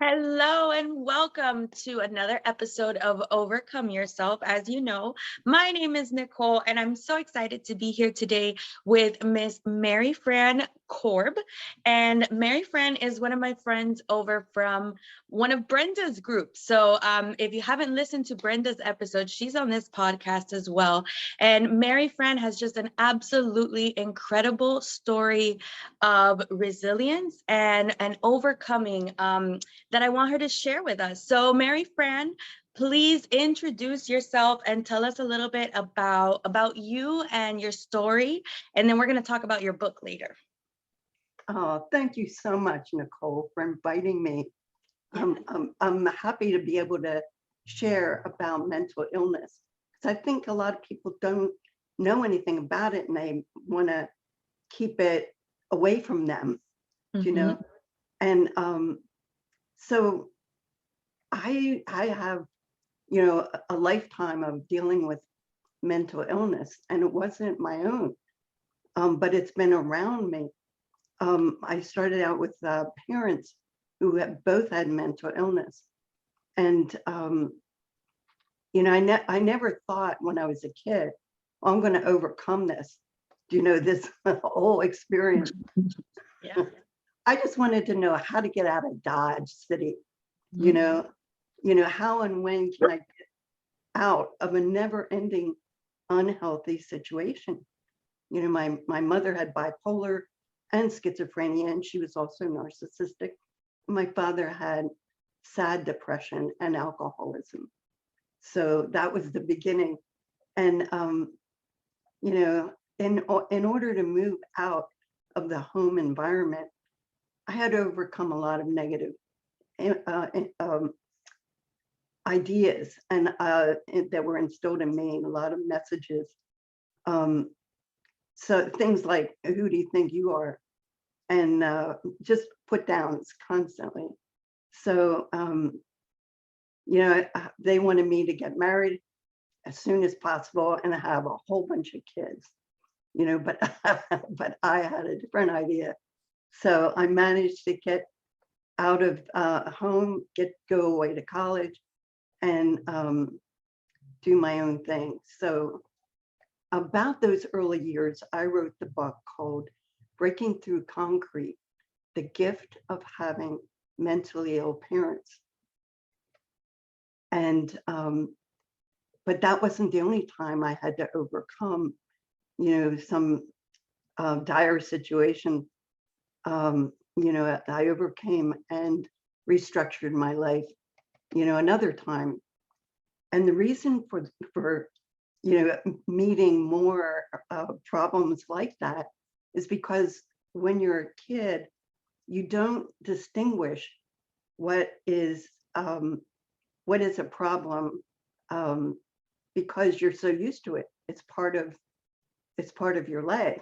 Hello and welcome to another episode of Overcome Yourself. As you know, my name is Nicole, and I'm so excited to be here today with Miss Marifran Korb. And Marifran is one of my friends over from one of Brenda's groups. So if you haven't listened to Brenda's episode, she's on this podcast as well. And Marifran has just an absolutely incredible story of resilience and overcoming. That I want her to share with us. So, Marifran, please introduce yourself and tell us a little bit about you and your story, and then we're going to talk about your book later. Oh, thank you so much, Nicole, for inviting me. Yeah. I'm happy to be able to share about mental illness because I think a lot of people don't know anything about it and they want to keep it away from them, you Mm-hmm. know. And so I have, a lifetime of dealing with mental illness, and it wasn't my own, but it's been around me. I started out with parents who had both had mental illness, and I never thought when I was a kid, "Oh, I'm going to overcome this." This whole experience. Yeah. I just wanted to know how to get out of Dodge City. You Mm-hmm. know, how and when can I get out of a never-ending unhealthy situation? My mother had bipolar and schizophrenia, and she was also narcissistic. My father had sad depression and alcoholism. So that was the beginning. And, in order to move out of the home environment, I had to overcome a lot of negative ideas and that were instilled in me, a lot of messages. So things like, who do you think you are? And just put downs constantly. So, they wanted me to get married as soon as possible and have a whole bunch of kids, but, but I had a different idea. So I managed to get out of home, go away to college and do my own thing. So about those early years, I wrote the book called Breaking Through Concrete, The Gift of Having Mentally Ill Parents. And, but that wasn't the only time I had to overcome, some dire situation. I overcame and restructured my life, another time. And the reason for meeting more problems like that is because when you're a kid, you don't distinguish what is a problem because you're so used to it. It's part of your life.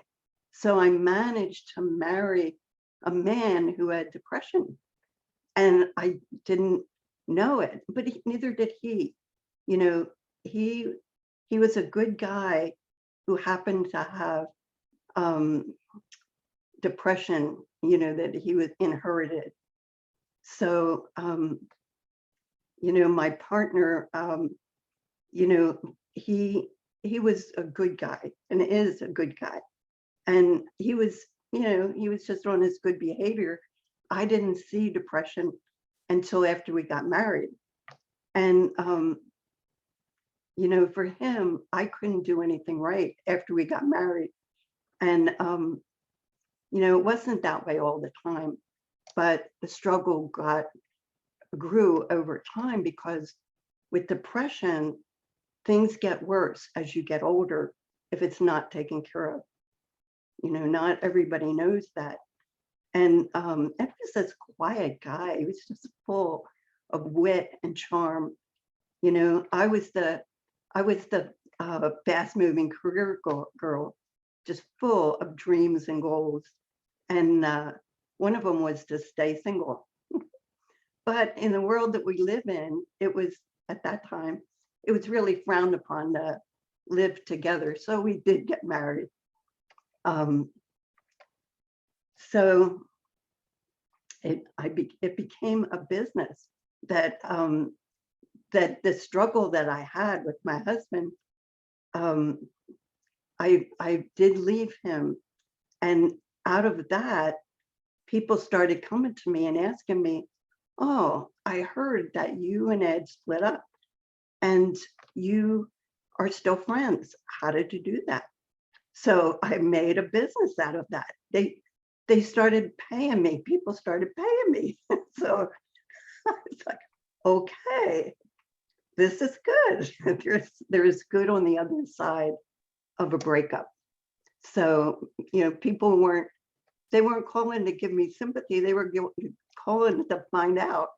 So I managed to marry a man who had depression, and I didn't know it, but neither did he. He was a good guy who happened to have depression, that he was inherited. So, my partner, he was a good guy and is a good guy. And he was just on his good behavior. I didn't see depression until after we got married. And, for him, I couldn't do anything right after we got married. And, it wasn't that way all the time, but the struggle grew over time because with depression, things get worse as you get older if it's not taken care of. Not everybody knows that. And Ed was this quiet guy. He was just full of wit and charm. I was the fast-moving career girl, just full of dreams and goals. And one of them was to stay single. But in the world that we live in, it was at that time, it was really frowned upon to live together. So we did get married. So it became a business that that the struggle that I had with my husband, I did leave him, and out of that, people started coming to me and asking me, "Oh, I heard that you and Ed split up, and you are still friends. How did you do that?" So I made a business out of that. They started paying me. People started paying me. So I was like, okay, this is good. There's good on the other side of a breakup. So, people weren't calling to give me sympathy. They were calling to find out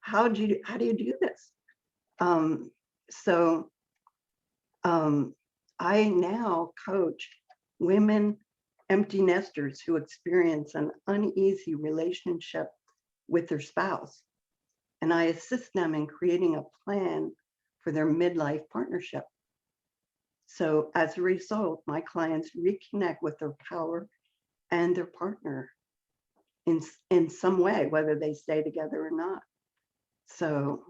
how do you do this? So I now coach women empty nesters who experience an uneasy relationship with their spouse, and I assist them in creating a plan for their midlife partnership. So as a result, my clients reconnect with their power and their partner in some way, whether they stay together or not. So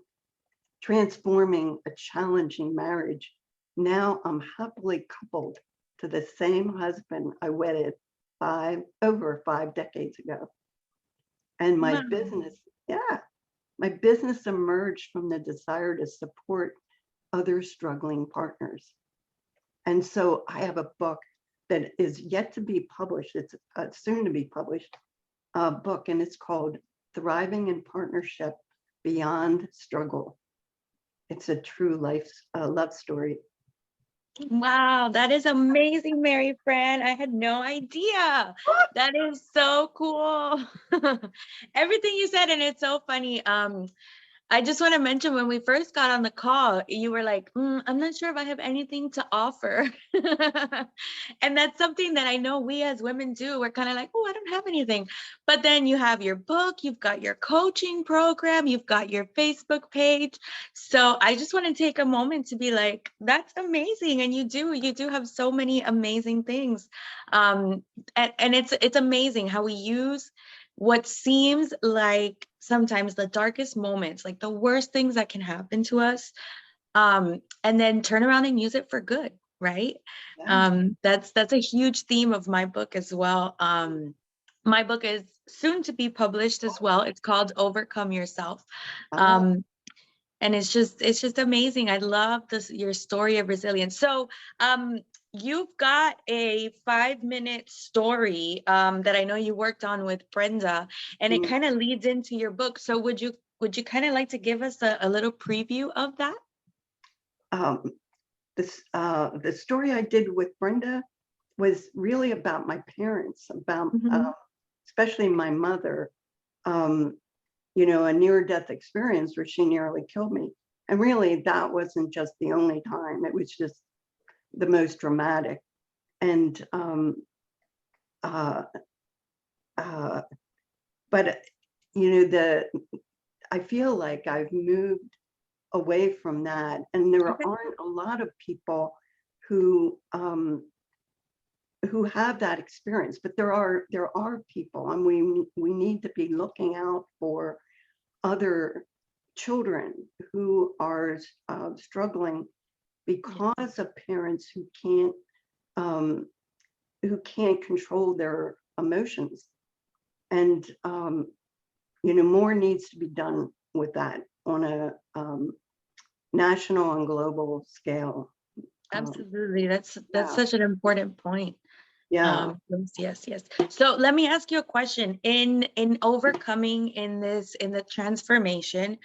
transforming a challenging marriage. Now I'm happily coupled to the same husband I wedded over 5 decades ago. And my Wow. business emerged from the desire to support other struggling partners. And so I have a book that is yet to be published. It's soon to be published book, and it's called Thriving in Partnership Beyond Struggle. It's a true love story. Wow, that is amazing, Marifran. I had no idea. That is so cool. Everything you said, and it's so funny. I just want to mention when we first got on the call, you were like, I'm not sure if I have anything to offer. And that's something that I know we as women do. We're kind of like, oh, I don't have anything. But then you have your book, you've got your coaching program, you've got your Facebook page. So I just want to take a moment to be like, that's amazing. And you do have so many amazing things. And it's amazing how we use what seems like sometimes the darkest moments, like the worst things that can happen to us, and then turn around and use it for good, right? Yeah. That's a huge theme of my book as well. My book is soon to be published as well. It's called Overcome Yourself. And it's just amazing. I love your story of resilience. So you've got a 5-minute story that I know you worked on with Brenda, and it kind of leads into your book. So would you kind of like to give us a little preview of that? The story I did with Brenda was really about my parents, about especially my mother. A near-death experience where she nearly killed me. And really, that wasn't just the only time. It was just the most dramatic. And but I feel like I've moved away from that, and there aren't a lot of people who have that experience, but there are people, and we need to be looking out for other children who are struggling because of parents who can't control their emotions, and more needs to be done with that on a national and global scale. Absolutely. That's such an important point. Yeah. Yes. So let me ask you a question. In overcoming in the transformation,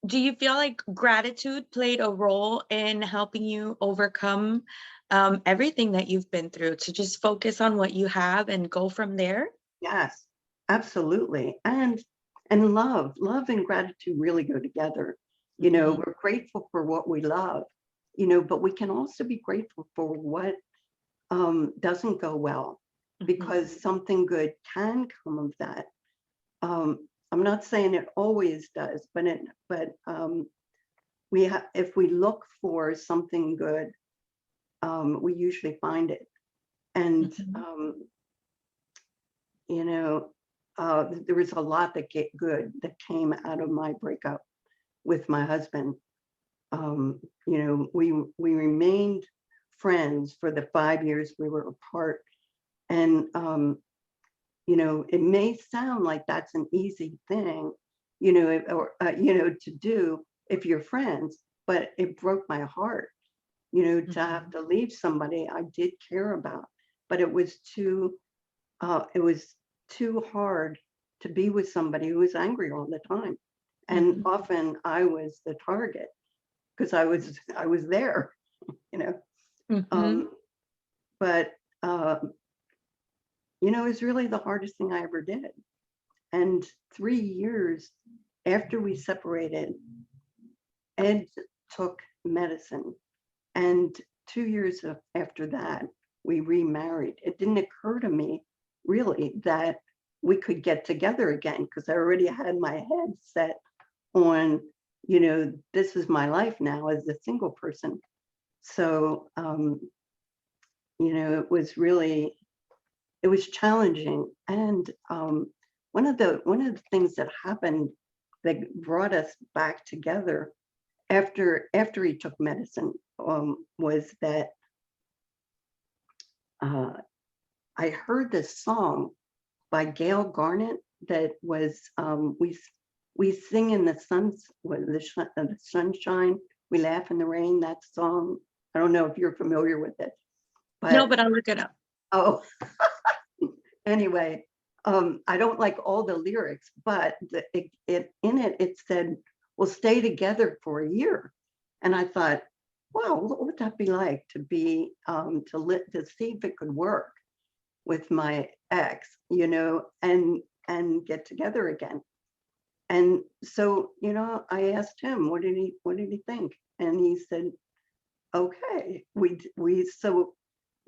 do you feel like gratitude played a role in helping you overcome everything that you've been through, to just focus on what you have and go from there? Yes, absolutely. And love and gratitude really go together. We're grateful for what we love, but we can also be grateful for what doesn't go well, because something good can come of that. I'm not saying it always does, but if we look for something good, we usually find it. And there was a lot that came out of my breakup with my husband. We remained friends for the 5 years we were apart. And, it may sound like that's an easy thing, to do if you're friends, but it broke my heart, to have to leave somebody I did care about. But it was too hard to be with somebody who was angry all the time. And often I was the target because I was there, you know. But it was really the hardest thing I ever did. And 3 years after we separated, Ed took medicine. And 2 years after that, we remarried. It didn't occur to me really that we could get together again because I already had my head set on, this is my life now as a single person. So, it was challenging. And one of the things that happened that brought us back together after he took medicine was that I heard this song by Gail Garnett that was we sing in the the sunshine, we laugh in the rain. That song. I don't know if you're familiar with it. No, but I'll look it up. Oh, anyway, I don't like all the lyrics, but it said, "We'll stay together for a year," and I thought, wow, what would that be like to be to see if it could work with my ex, and get together again. And so, I asked him, what did he think? And he said, okay, so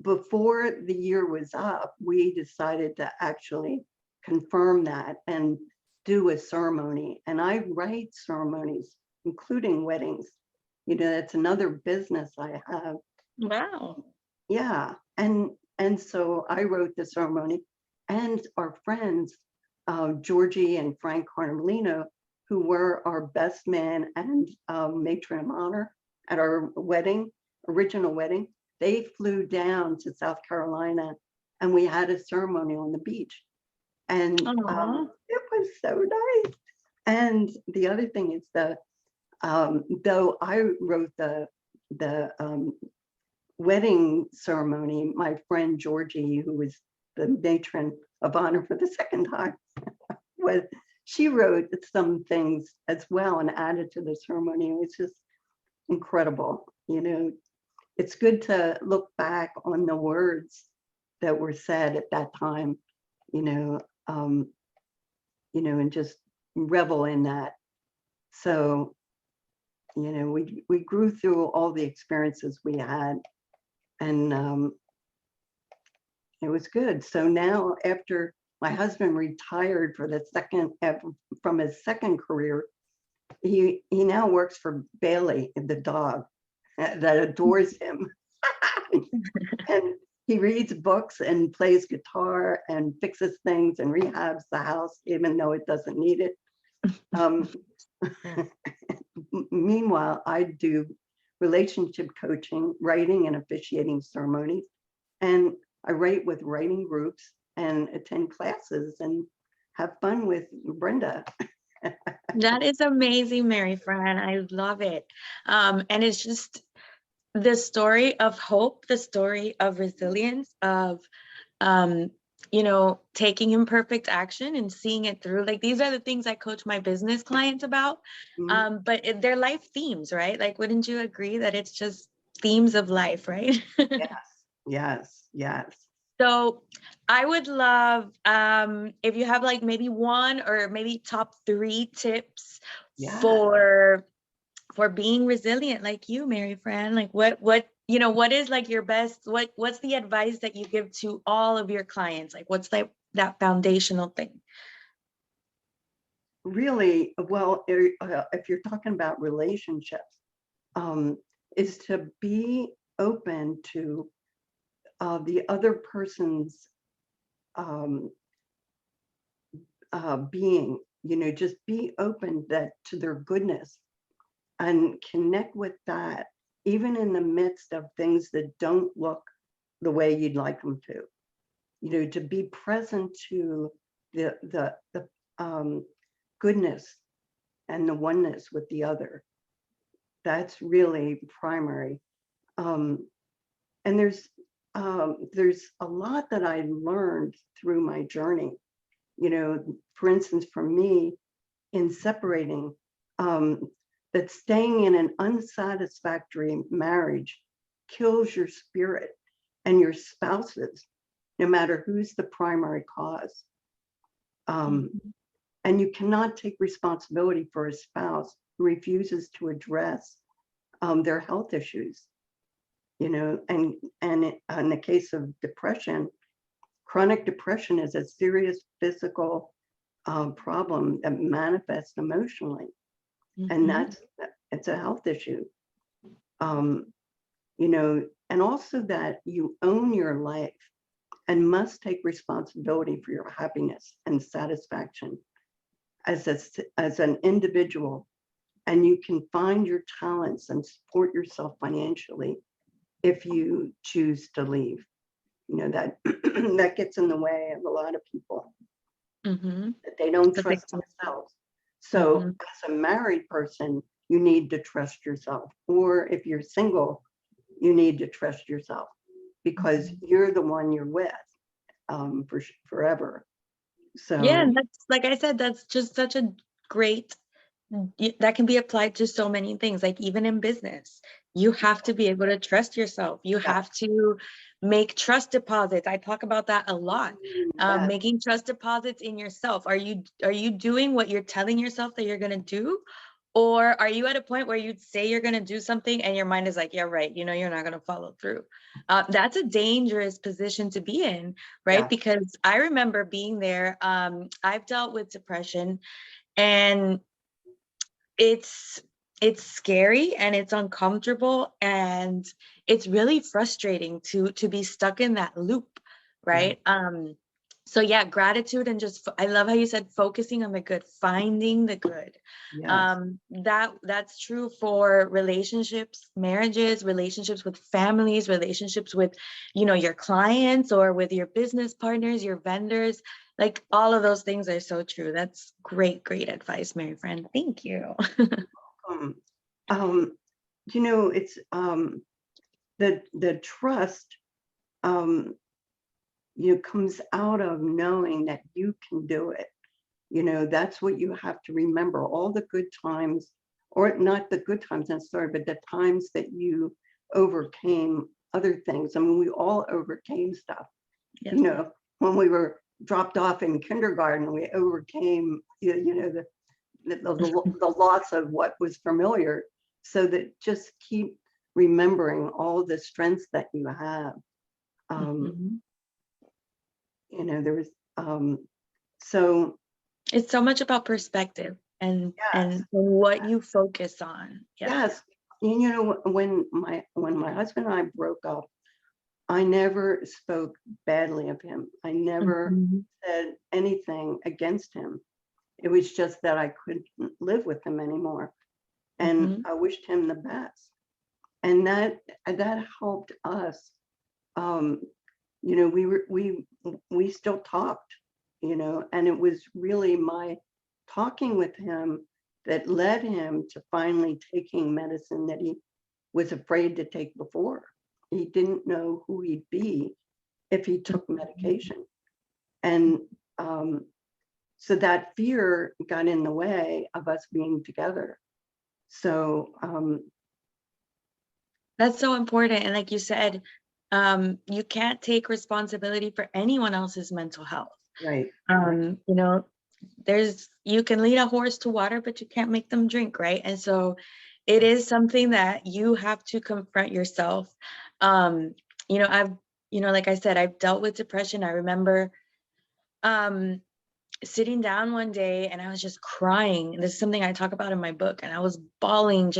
before the year was up, we decided to actually confirm that and do a ceremony. And I write ceremonies, including weddings. That's another business I have. Wow. Yeah. And so I wrote the ceremony, and our friends, Georgie and Frank Carmelino, who were our best man and matron of honor at our original wedding, they flew down to South Carolina and we had a ceremony on the beach. And it was so nice. And the other thing is that though I wrote the wedding ceremony, my friend Georgie, who was the matron of honor for the second time, she wrote some things as well and added to the ceremony. It was just incredible. It's good to look back on the words that were said at that time, and just revel in that. So, we grew through all the experiences we had, and it was good. So now, after my husband retired from his second career, he now works for Bailey, the dog that adores him. And he reads books and plays guitar and fixes things and rehabs the house, even though it doesn't need it. Meanwhile, I do relationship coaching, writing and officiating ceremonies. And I write with writing groups and attend classes and have fun with Brenda. That is amazing, Marifran. I love it. And it's just the story of hope, the story of resilience, of taking imperfect action and seeing it through. Like, these are the things I coach my business clients about. But they're life themes, right? Like, wouldn't you agree that it's just themes of life, right? Yes. So I would love if you have like maybe one or maybe top 3 tips for being resilient, like you, Marifran. Like what is like your best, what's the advice that you give to all of your clients? Like, what's that foundational thing? Really, well, if you're talking about relationships, is to be open to the other person's being, just be open to their goodness and connect with that, even in the midst of things that don't look the way you'd like them to be present to the goodness and the oneness with the other. That's really primary. And there's a lot that I learned through my journey. For instance, for me, in separating, that staying in an unsatisfactory marriage kills your spirit and your spouse's, no matter who's the primary cause. And you cannot take responsibility for a spouse who refuses to address their health issues. And in the case of depression, chronic depression is a serious physical problem that manifests emotionally. And it's a health issue. And also that you own your life and must take responsibility for your happiness and satisfaction as an individual. And you can find your talents and support yourself financially if you choose to leave. That that gets in the way of a lot of people. That they don't trust themselves. So as a married person, you need to trust yourself. Or if you're single, you need to trust yourself, because you're the one you're with for forever. So yeah, and that's, like I said, that's just such a great, that can be applied to so many things. Like even in business, you have to be able to trust yourself. You have to make trust deposits. I talk about that a lot. Making trust deposits in yourself. Are you doing what you're telling yourself that you're going to do? Or are you at a point where you'd say you're going to do something and your mind is like, yeah, right, you're not going to follow through? That's a dangerous position to be in, right? Yeah. Because I remember being there. I've dealt with depression, and it's scary and it's uncomfortable, and it's really frustrating to be stuck in that loop, right? So yeah, gratitude, and just, I love how you said focusing on the good, finding the good. Yes. That's true for relationships, marriages, relationships with families, relationships with, your clients, or with your business partners, your vendors. Like all of those things are so true. That's great advice, Marifran. Thank you. It's the trust comes out of knowing that you can do it. That's what you have to remember. All the good times, or not the good times necessarily, but the times that you overcame other things. I mean, we all overcame stuff. Yes. When we were dropped off in kindergarten, we overcame the loss of what was familiar. So that just keep remembering all the strengths that you have. There was so it's so much about perspective and what you focus on. Yes. When my husband and I broke up, I never spoke badly of him. I never said anything against him. It was just that I couldn't live with him anymore, and I wished him the best. And that helped us. We still talked, and it was really my talking with him that led him to finally taking medicine that he was afraid to take before. He didn't know who he'd be if he took medication. And so that fear got in the way of us being together. So that's so important. And like you said, you can't take responsibility for anyone else's mental health. Right. You can lead a horse to water, but you can't make them drink, right? And so it is something that you have to confront yourself. Like I said, I've dealt with depression. I remember sitting down one day and I was just crying. And this is something I talk about in my book. And I was bawling,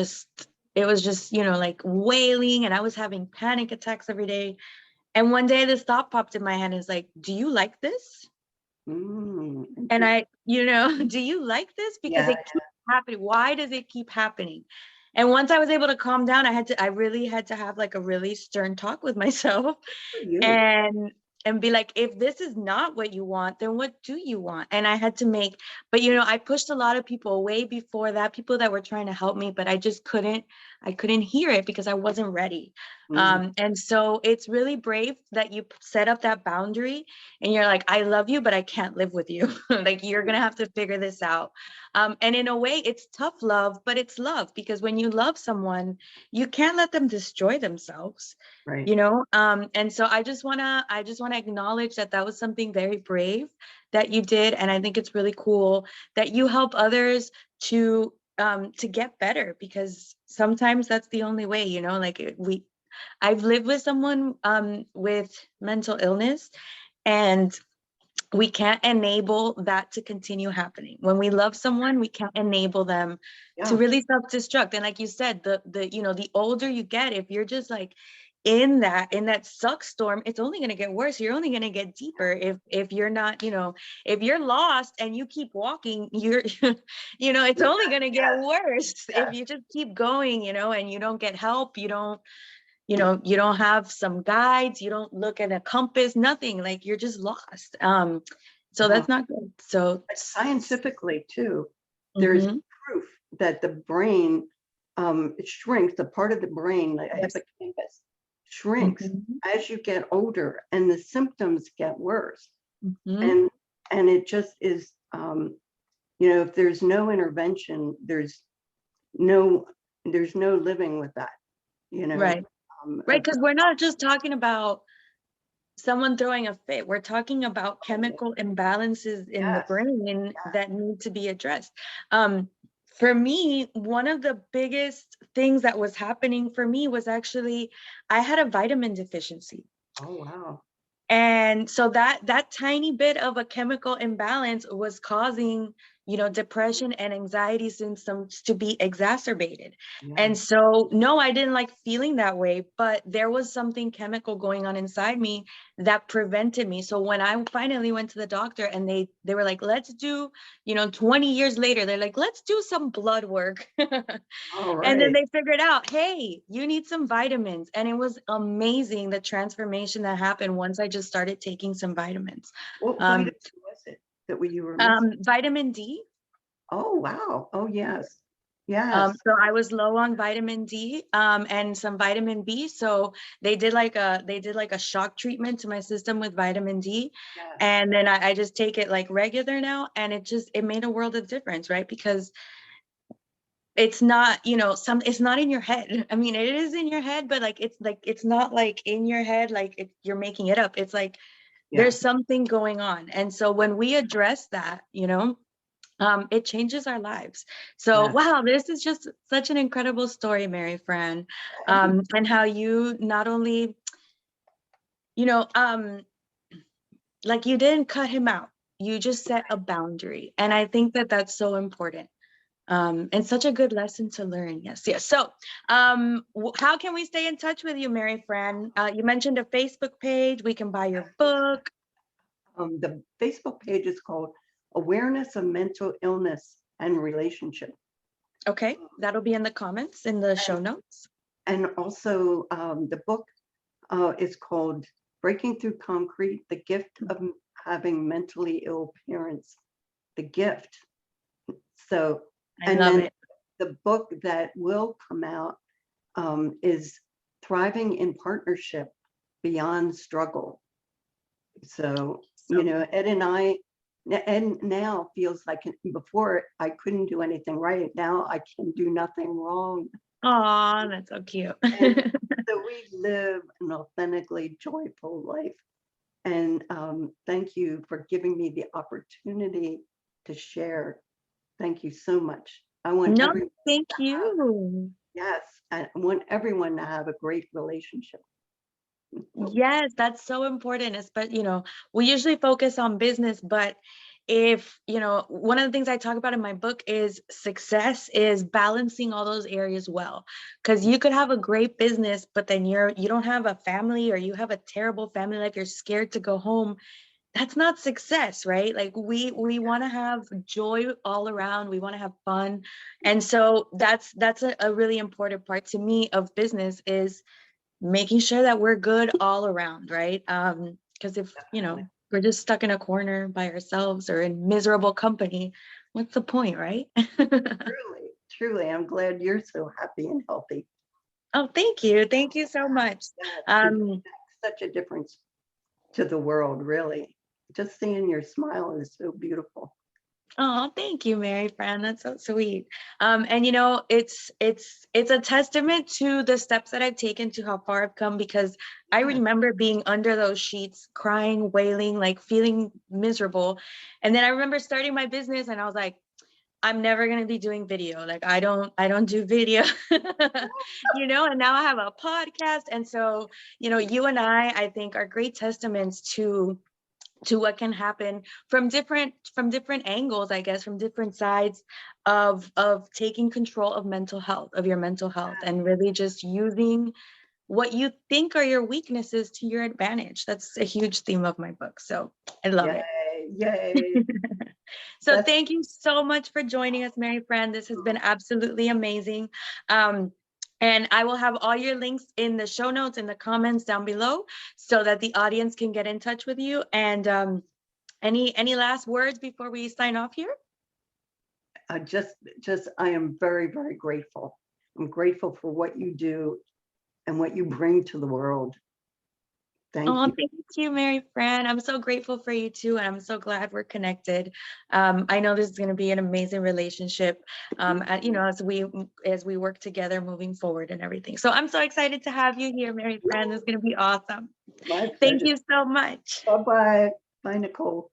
it was just, like wailing, and I was having panic attacks every day. And one day this thought popped in my head, and it's like, do you like this? And Interesting. do you like this? Because Yeah. it keeps happening. Why does it keep happening? And once I was able to calm down, I really had to have like a really stern talk with myself For you. and be like, if this is not what you want, then what do you want? And I had to make, but I pushed a lot of people away before that, people that were trying to help me, but I couldn't hear it because I wasn't ready. Mm, And so it's really brave that you set up that boundary and you're like, I love you, but I can't live with you. Like, you're gonna have to figure this out. And in a way, it's tough love, but it's love, because when you love someone, you can't let them destroy themselves. right. And so I just want to acknowledge that that was something very brave that you did, and I think it's really cool that you help others to get better, because sometimes that's the only way. I've lived with someone with mental illness, and we can't enable that to continue happening. When we love someone, we can't enable them to Yeah. really self-destruct. And like you said, the older you get, if you're just like in that suck storm, it's only going to get worse. You're only going to get deeper if you're not, if you're lost and you keep walking, you're it's only going to get Yes. worse if Yes. you just keep going, and you don't get help. You don't have some guides, you don't look at a compass, nothing, like you're just lost. So Yeah. that's not good. So But scientifically too, there's mhm, proof that the brain shrinks, the part of the brain, the yes. hippocampus, shrinks Mhm, as you get older and the symptoms get worse. mhm, And it just is, if there's no intervention, no there's no living with that, you know. right, right, Of because we're not just talking about someone throwing a fit. We're talking about chemical imbalances in the yes, brain yes. that need to be addressed. um for me, one of the biggest things that was happening for me was actually I had a vitamin deficiency. Oh wow. And so that tiny bit of a chemical imbalance was causing, depression and anxiety symptoms to be exacerbated. Yeah. And so, no, I didn't like feeling that way, but there was something chemical going on inside me that prevented me. So when I finally went to the doctor and they were like, let's do, 20 years later, they're like, let's do some blood work. All And then right. they figured out, hey, you need some vitamins. And it was amazing, the transformation that happened once I just started taking some vitamins. What vitamin Um, was it that you were missing? Vitamin D. Oh wow. Oh yes. Yes. So I was low on vitamin D, and some vitamin B. So they did like a shock treatment to my system with vitamin D. Yes. And then I just take it like regular now. And it made a world of difference, right? Because it's not, it's not in your head. I mean, it is in your head, but it's not like in your head, like you're making it up. It's like Yeah. there's something going on. And so when we address that, it changes our lives. So Yeah. wow, this is just such an incredible story, Mary Fran. And And how you not only, you know, like you didn't cut him out, you just set a boundary. And I think that that's so important. And such a good lesson to learn. Yes, yes. So, how can we stay in touch with you, Mary Fran? You mentioned a Facebook page. We can buy your book. the Facebook page is called Awareness of Mental Illness and Relationship. Okay, that'll be in the comments in the show And, notes. also the book is called Breaking Through Concrete, The Gift of Having Mentally Ill Parents. The gift. So, I and love then it. the book that will come out is Thriving in Partnership Beyond Struggle. So, So, Ed and I, and now feels like before I couldn't do anything right. Now I can do nothing wrong. oh, that's so cute. And so we live an authentically joyful life. And thank you for giving me the opportunity to share. Thank you so much. I want No, everyone thank to have, you. yes, I want everyone to have a great relationship. Yes, that's so important. Especially, we usually focus on business, but if, one of the things I talk about in my book is success is balancing all those areas well. Because you could have a great business, but then you don't have a family, or you have a terrible family life, you're scared to go home. that's not success, right? Like we want to have joy all around. We want to have fun. And so that's a really important part to me of business, is making sure that we're good all around, right? Because if, we're just stuck in a corner by ourselves or in miserable company, what's the point, right? Truly, truly, I'm glad you're so happy and healthy. Oh, thank you. Thank you so much. It makes such a difference to the world, really. Just seeing your smile is so beautiful. Oh, thank you, Marifran. That's so sweet. And it's a testament to the steps that I've taken to how far I've come, because I Yeah. remember being under those sheets, crying, wailing, like feeling miserable. And then I remember starting my business and I was like, I'm never gonna be doing video. Like I don't do video, and now I have a podcast. And so, you and I think are great testaments to what can happen from different angles, I guess, from different sides of taking control of your mental health, and really just using what you think are your weaknesses to your advantage. That's a huge theme of my book. So I love it. Yay, yay. So That's thank you so much for joining us, Marifran. This has been absolutely amazing. And I will have all your links in the show notes, in the comments down below, so that the audience can get in touch with you. And any last words before we sign off here? I am very, very grateful. I'm grateful for what you do and what you bring to the world. Thank Oh, you. thank you, Marifran. I'm so grateful for you too, and I'm so glad we're connected. I know this is going to be an amazing relationship, as we work together moving forward and everything. So I'm so excited to have you here, Marifran. This is going to be awesome. My Thank pleasure. you so much. Bye-bye. Bye, Nicole.